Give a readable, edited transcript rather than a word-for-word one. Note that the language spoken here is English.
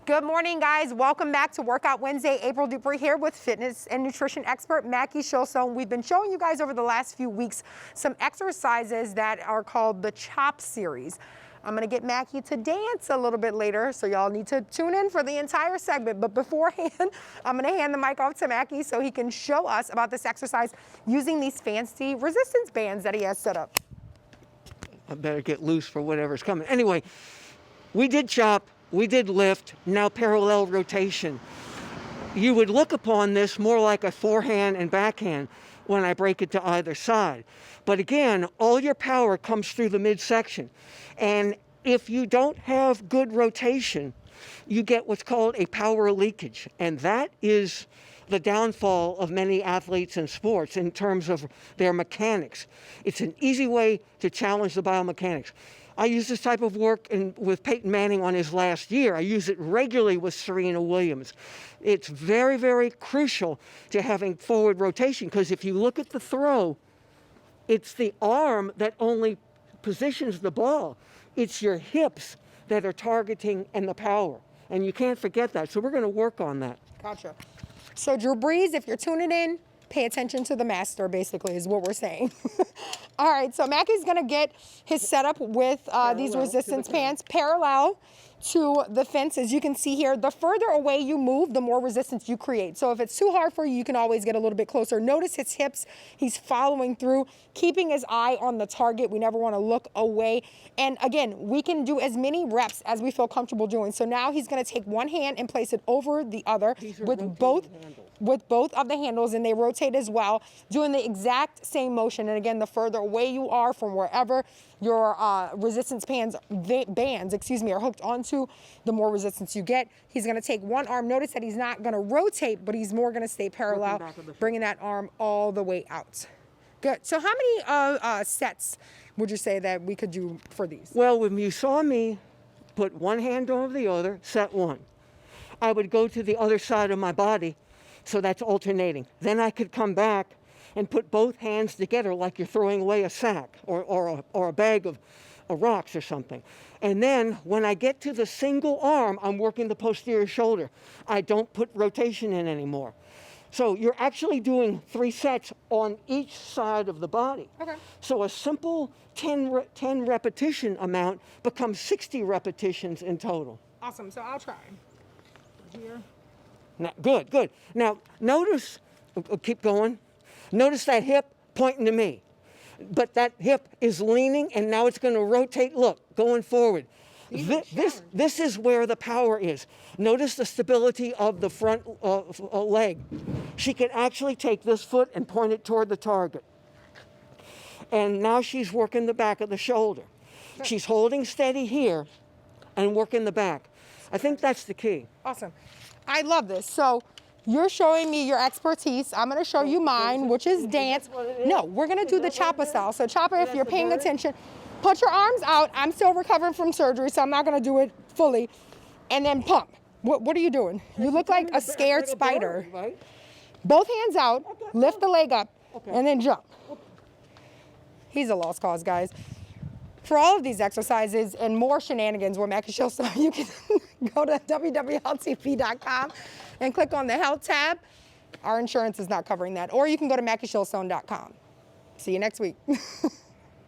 Good morning, guys. Welcome back to Workout Wednesday. April Dupree here with fitness and nutrition expert Mackie Shilstone. We've been showing you guys over the last few weeks some exercises that are called the CHOP series. I'm gonna get Mackie to dance a little bit later, so y'all need to tune in for the entire segment. But beforehand, I'm gonna hand the mic off to Mackie so he can show us about this exercise using these fancy resistance bands that he has set up. I better get loose for whatever's coming. Anyway, we did CHOP. We did lift, now parallel rotation. You would look upon this more like a forehand and backhand when I break it to either side. But again, all your power comes through the midsection. And if you don't have good rotation, you get what's called a power leakage. And that is the downfall of many athletes in sports in terms of their mechanics. It's an easy way to challenge the biomechanics. I use this type of work with Peyton Manning on his last year. I use it regularly with Serena Williams. It's very, very crucial to having forward rotation, because if you look at the throw, it's the arm that only positions the ball. It's your hips that are targeting and the power. And you can't forget that. So we're going to work on that. Gotcha. So Drew Brees, if you're tuning in, pay attention to the master, basically, is what we're saying. All right, so Mackie's gonna get his setup with these resistance bands parallel to the fence. As you can see here, the further away you move, the more resistance you create. So if it's too hard for you, you can always get a little bit closer. Notice his hips, he's following through, keeping his eye on the target. We never wanna look away. And again, we can do as many reps as we feel comfortable doing. So now he's gonna take one hand and place it over the other with both of the handles, and they rotate as well, doing the exact same motion. And again, the further away you are from wherever your resistance bands are hooked onto, the more resistance you get. He's gonna take one arm. Notice that he's not gonna rotate, but he's more gonna stay parallel, bringing that arm all the way out. Good. So how many sets would you say that we could do for these? Well, when you saw me put one hand over the other, set one, I would go to the other side of my body. So that's alternating. Then I could come back and put both hands together like you're throwing away a sack or a bag of rocks or something. And then when I get to the single arm, I'm working the posterior shoulder. I don't put rotation in anymore. So you're actually doing 3 sets on each side of the body. Okay. So a simple 10 repetition amount becomes 60 repetitions in total. Awesome. So I'll try. Here. Now, good. Now, notice, keep going. Notice that hip pointing to me. But that hip is leaning, and now it's going to rotate. Look, going forward. This is where the power is. Notice the stability of the front leg. She can actually take this foot and point it toward the target. And now she's working the back of the shoulder. She's holding steady here and working the back. I think that's the key. Awesome. I love this. So you're showing me your expertise. I'm gonna show you mine, which is dance. No, we're gonna do the Chopper style. So Chopper, if you're paying attention, put your arms out. I'm still recovering from surgery, so I'm not gonna do it fully. And then pump. What are you doing? You look like a scared spider. Both hands out, lift the leg up, and then jump. He's a lost cause, guys. For all of these exercises and more shenanigans with Mackie Shilstone, you can go to www.healthtp.com and click on the health tab. Our insurance is not covering that. Or you can go to MackieShilstone.com. See you next week.